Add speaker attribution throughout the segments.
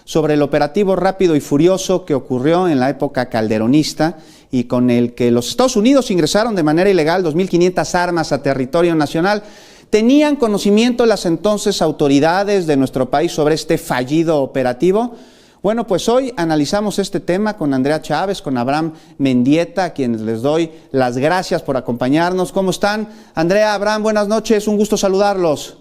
Speaker 1: sobre el operativo Rápido y Furioso que ocurrió en la época calderonista y con el que los Estados Unidos ingresaron de manera ilegal 2.500 armas a territorio nacional. ¿Tenían conocimiento las entonces autoridades de nuestro país sobre este fallido operativo? Bueno, pues hoy analizamos este tema con Andrea Chávez, con Abraham Mendieta, a quienes les doy las gracias por acompañarnos. ¿Cómo están? Andrea, Abraham, buenas noches, un gusto saludarlos.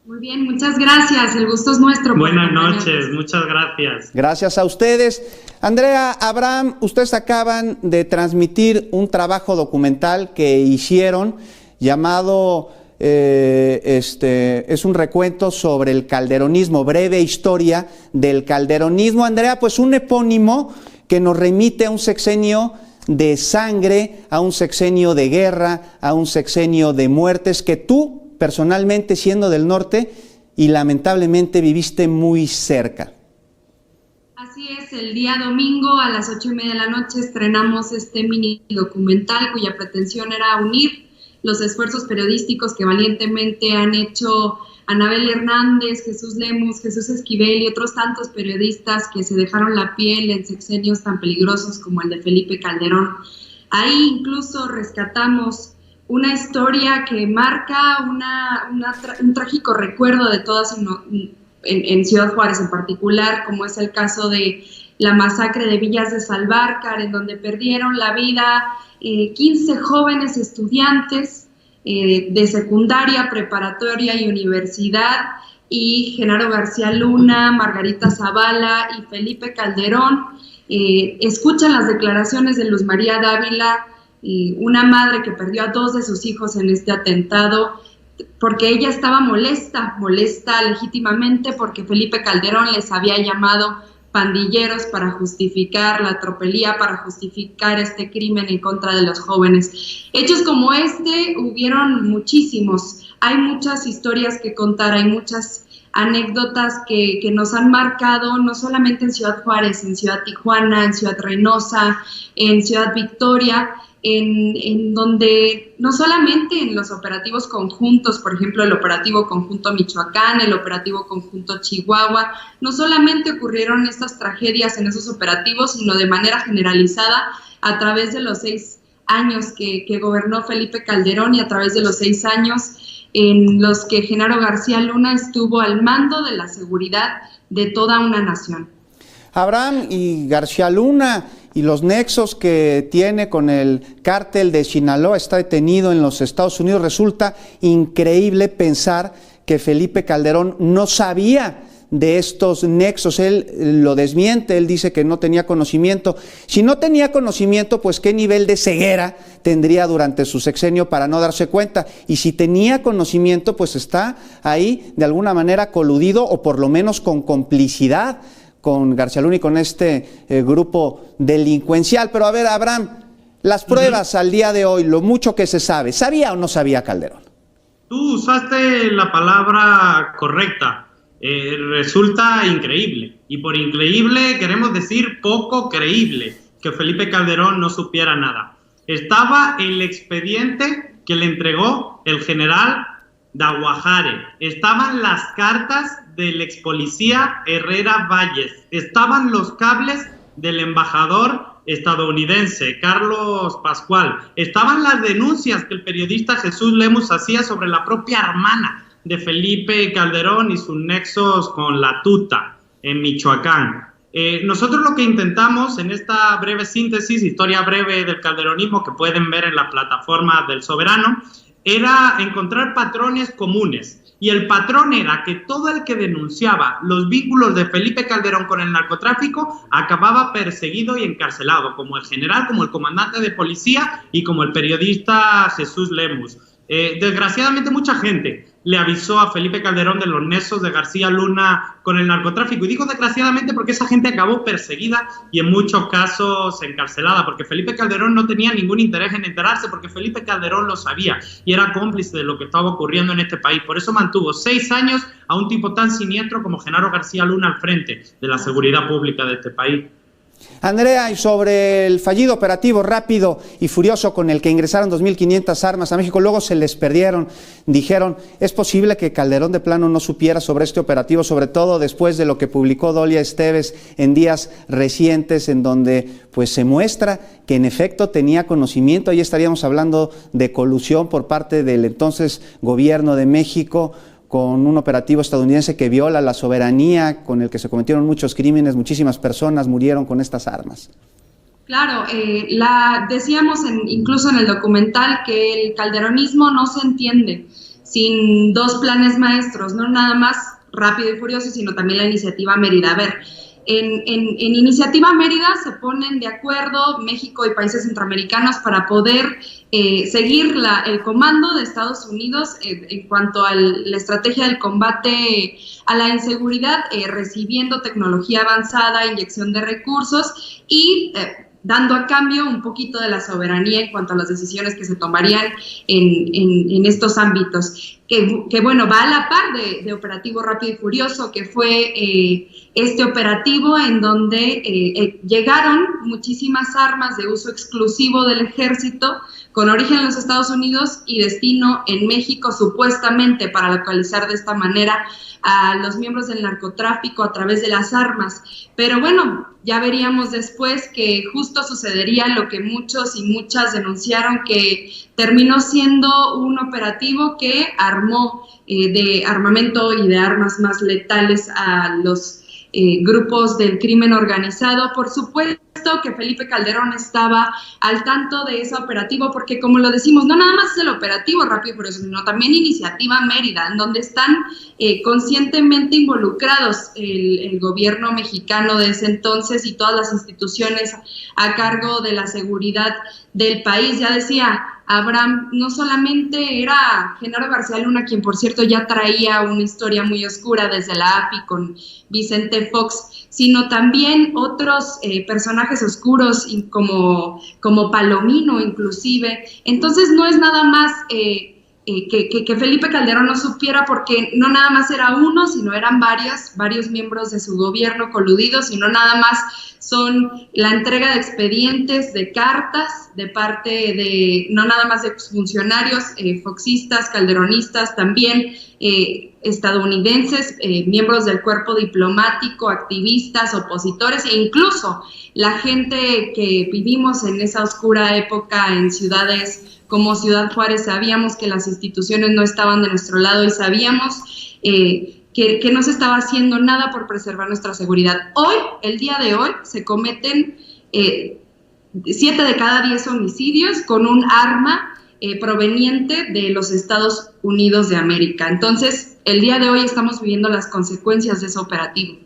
Speaker 2: Muy bien, muchas gracias, el gusto es nuestro.
Speaker 3: Buenas noches, muchas gracias.
Speaker 1: Gracias a ustedes. Andrea, Abraham, ustedes acaban de transmitir un trabajo documental que hicieron llamado... es un recuento sobre el calderonismo, breve historia del calderonismo. Andrea, pues un epónimo que nos remite a un sexenio de sangre, a un sexenio de guerra, a un sexenio de muertes que tú, personalmente, siendo del norte y lamentablemente viviste muy cerca.
Speaker 2: Así es, el día domingo a las 8:30 de la noche estrenamos este mini documental cuya pretensión era unir los esfuerzos periodísticos que valientemente han hecho Anabel Hernández, Jesús Lemus, Jesús Esquivel y otros tantos periodistas que se dejaron la piel en sexenios tan peligrosos como el de Felipe Calderón. Ahí incluso rescatamos una historia que marca un trágico recuerdo de todas en Ciudad Juárez en particular, como es el caso de la masacre de Villas de Salvarcar, en donde perdieron la vida 15 jóvenes estudiantes de secundaria, preparatoria y universidad, y Genaro García Luna, Margarita Zavala y Felipe Calderón escuchan las declaraciones de Luz María Dávila, una madre que perdió a 2 de sus hijos en este atentado, porque ella estaba molesta legítimamente porque Felipe Calderón les había llamado pandilleros para justificar la tropelía, para justificar este crimen en contra de los jóvenes. Hechos como este hubieron muchísimos, hay muchas historias que contar, hay muchas anécdotas que nos han marcado, no solamente en Ciudad Juárez, en Ciudad Tijuana, en Ciudad Reynosa, en Ciudad Victoria, en donde no solamente en los operativos conjuntos, por ejemplo el operativo conjunto Michoacán, el operativo conjunto Chihuahua, no solamente ocurrieron estas tragedias en esos operativos, sino de manera generalizada a través de los 6 años que gobernó Felipe Calderón y a través de los 6 años en los que Genaro García Luna estuvo al mando de la seguridad de toda una nación.
Speaker 1: Abraham, y García Luna y los nexos que tiene con el cártel de Sinaloa, está detenido en los Estados Unidos. Resulta increíble pensar que Felipe Calderón no sabía de estos nexos. Él lo desmiente, él dice que no tenía conocimiento. Si no tenía conocimiento, pues qué nivel de ceguera tendría durante su sexenio para no darse cuenta. Y si tenía conocimiento, pues está ahí de alguna manera coludido o por lo menos con complicidad con García Luna y con este grupo delincuencial. Pero a ver, Abraham, las pruebas al día de hoy, lo mucho que se sabe, ¿sabía o no sabía Calderón?
Speaker 3: Tú usaste la palabra correcta. Resulta increíble, y por increíble queremos decir poco creíble, que Felipe Calderón no supiera nada. Estaba el expediente que le entregó el general Daguajare, estaban las cartas del ex policía Herrera Valles, estaban los cables del embajador estadounidense Carlos Pascual, estaban las denuncias que el periodista Jesús Lemus hacía sobre la propia hermana de Felipe Calderón y sus nexos con la Tuta en Michoacán. Nosotros lo que intentamos en esta breve síntesis, historia breve del calderonismo que pueden ver en la plataforma del Soberano, era encontrar patrones comunes. Y el patrón era que todo el que denunciaba los vínculos de Felipe Calderón con el narcotráfico acababa perseguido y encarcelado, como el general, como el comandante de policía y como el periodista Jesús Lemus. Desgraciadamente mucha gente le avisó a Felipe Calderón de los nexos de García Luna con el narcotráfico, y digo desgraciadamente porque esa gente acabó perseguida y en muchos casos encarcelada, porque Felipe Calderón no tenía ningún interés en enterarse, porque Felipe Calderón lo sabía y era cómplice de lo que estaba ocurriendo en este país. Por eso mantuvo 6 años a un tipo tan siniestro como Genaro García Luna al frente de la seguridad pública de este país.
Speaker 1: Andrea, y sobre el fallido operativo rápido y furioso con el que ingresaron 2.500 armas a México, luego se les perdieron, dijeron, ¿es posible que Calderón de plano no supiera sobre este operativo, sobre todo después de lo que publicó Dolia Esteves en días recientes, en donde pues se muestra que en efecto tenía conocimiento? Ahí estaríamos hablando de colusión por parte del entonces gobierno de México con un operativo estadounidense que viola la soberanía, con el que se cometieron muchos crímenes, muchísimas personas murieron con estas armas.
Speaker 2: Claro, decíamos incluso en el documental que el calderonismo no se entiende sin dos planes maestros, no nada más Rápido y Furioso, sino también la Iniciativa Mérida. A ver, en Iniciativa Mérida se ponen de acuerdo México y países centroamericanos para poder seguir el comando de Estados Unidos en cuanto a la estrategia del combate a la inseguridad, recibiendo tecnología avanzada, inyección de recursos y dando a cambio un poquito de la soberanía en cuanto a las decisiones que se tomarían en estos ámbitos. Que bueno, va a la par de Operativo Rápido y Furioso, que fue este operativo en donde llegaron muchísimas armas de uso exclusivo del ejército con origen en los Estados Unidos y destino en México, supuestamente para localizar de esta manera a los miembros del narcotráfico a través de las armas. Pero bueno, ya veríamos después que justo sucedería lo que muchos y muchas denunciaron, que terminó siendo un operativo que armó de armamento y de armas más letales a los grupos del crimen organizado. Por supuesto que Felipe Calderón estaba al tanto de ese operativo, porque como lo decimos, no nada más es el operativo Rápido y Furioso, sino también Iniciativa Mérida, en donde están conscientemente involucrados el gobierno mexicano de ese entonces y todas las instituciones a cargo de la seguridad del país. Ya decía Abraham, no solamente era Genaro García Luna, quien por cierto ya traía una historia muy oscura desde la API con Vicente Fox, sino también otros personajes oscuros como Palomino inclusive. Entonces no es nada más que Felipe Calderón no supiera, porque no nada más era uno, sino eran varios miembros de su gobierno coludidos, y no nada más son la entrega de expedientes, de cartas, de parte de, no nada más de funcionarios foxistas, calderonistas, también estadounidenses, miembros del cuerpo diplomático, activistas, opositores, e incluso la gente que vivimos en esa oscura época en ciudades como Ciudad Juárez. Sabíamos que las instituciones no estaban de nuestro lado y sabíamos que no se estaba haciendo nada por preservar nuestra seguridad. Hoy, el día de hoy, se cometen 7 de cada 10 homicidios con un arma proveniente de los Estados Unidos de América. Entonces, el día de hoy estamos viviendo las consecuencias de ese operativo.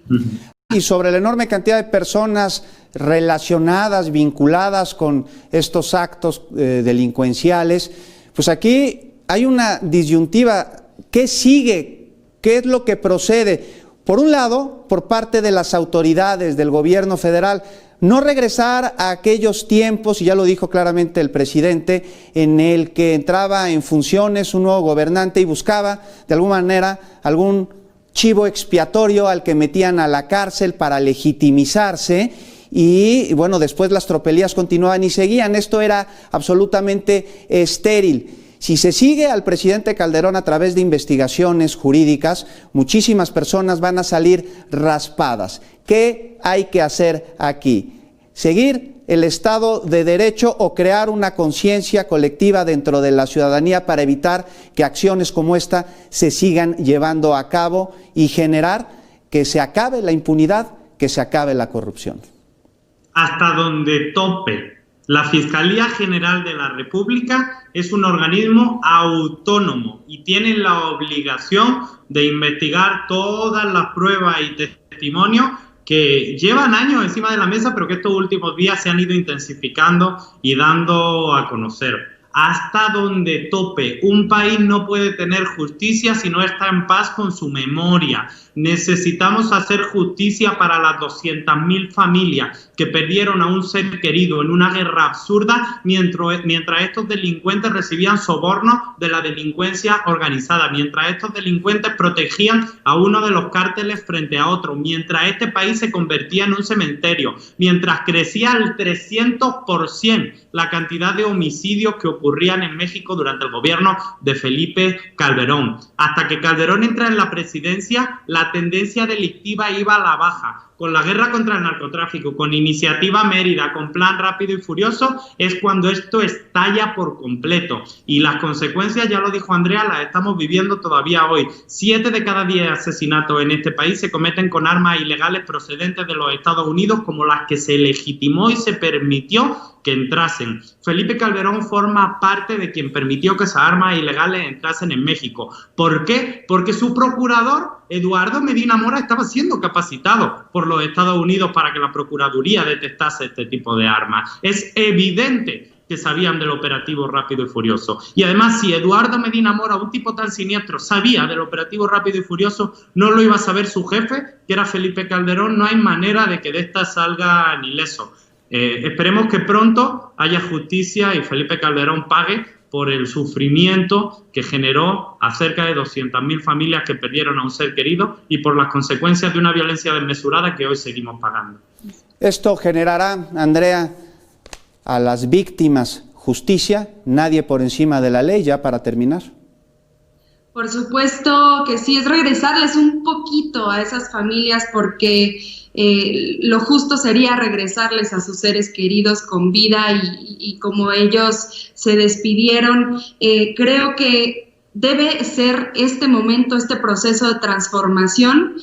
Speaker 1: Y sobre la enorme cantidad de personas relacionadas, vinculadas con estos actos delincuenciales, pues aquí hay una disyuntiva. ¿Qué sigue? ¿Qué es lo que procede? Por un lado, por parte de las autoridades del gobierno federal, no regresar a aquellos tiempos, y ya lo dijo claramente el presidente, en el que entraba en funciones un nuevo gobernante y buscaba de alguna manera algún chivo expiatorio al que metían a la cárcel para legitimizarse, y bueno, después las tropelías continuaban y seguían. Esto era absolutamente estéril. Si se sigue al presidente Calderón a través de investigaciones jurídicas, muchísimas personas van a salir raspadas. ¿Qué hay que hacer aquí? ¿Seguir el Estado de Derecho o crear una conciencia colectiva dentro de la ciudadanía para evitar que acciones como esta se sigan llevando a cabo y generar que se acabe la impunidad, que se acabe la corrupción?
Speaker 3: Hasta donde tope. La Fiscalía General de la República es un organismo autónomo y tiene la obligación de investigar todas las pruebas y testimonios que llevan años encima de la mesa, pero que estos últimos días se han ido intensificando y dando a conocer. hasta donde tope. Un país no puede tener justicia si no está en paz con su memoria. Necesitamos hacer justicia para las 200.000 familias que perdieron a un ser querido en una guerra absurda mientras estos delincuentes recibían sobornos de la delincuencia organizada, mientras estos delincuentes protegían a uno de los cárteles frente a otro, mientras este país se convertía en un cementerio, mientras crecía al 300% la cantidad de homicidios que ocurrían en México durante el gobierno de Felipe Calderón. Hasta que Calderón entra en la presidencia, la tendencia delictiva iba a la baja. Con la guerra contra el narcotráfico, con Iniciativa Mérida, con Plan Rápido y Furioso, es cuando esto estalla por completo. Y las consecuencias, ya lo dijo Andrea, las estamos viviendo todavía hoy. 7 de cada 10 asesinatos en este país se cometen con armas ilegales procedentes de los Estados Unidos, como las que se legitimó y se permitió que entrasen. Felipe Calderón forma parte de quien permitió que esas armas ilegales entrasen en México. ¿Por qué? Porque su procurador, Eduardo Medina Mora, estaba siendo capacitado por los Estados Unidos para que la Procuraduría detectase este tipo de armas. Es evidente que sabían del operativo Rápido y Furioso. Y además, si Eduardo Medina Mora, un tipo tan siniestro, sabía del operativo Rápido y Furioso, no lo iba a saber su jefe, que era Felipe Calderón. No hay manera de que de esta salga ileso. Esperemos que pronto haya justicia y Felipe Calderón pague por el sufrimiento que generó a cerca de 200.000 familias que perdieron a un ser querido y por las consecuencias de una violencia desmesurada que hoy seguimos pagando.
Speaker 1: Esto generará, Andrea, a las víctimas justicia, nadie por encima de la ley, ya para terminar.
Speaker 2: Por supuesto que sí, es regresarles un poquito a esas familias porque lo justo sería regresarles a sus seres queridos con vida y como ellos se despidieron. Creo que debe ser este momento, este proceso de transformación,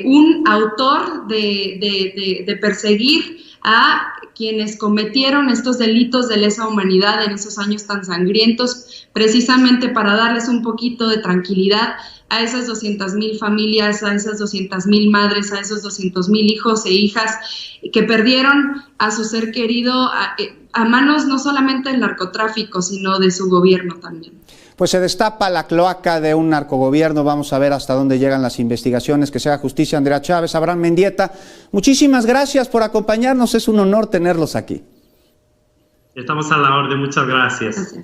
Speaker 2: un autor de perseguir a quienes cometieron estos delitos de lesa humanidad en esos años tan sangrientos, precisamente para darles un poquito de tranquilidad a esas 200.000 familias, a esas 200.000 madres, a esos 200.000 hijos e hijas que perdieron a su ser querido a manos no solamente del narcotráfico, sino de su gobierno también.
Speaker 1: Pues se destapa la cloaca de un narcogobierno, vamos a ver hasta dónde llegan las investigaciones, que se haga justicia. Andrea Chávez, Abraham Mendieta, muchísimas gracias por acompañarnos, es un honor tenerlos aquí.
Speaker 3: Estamos a la orden, muchas gracias.
Speaker 2: Gracias.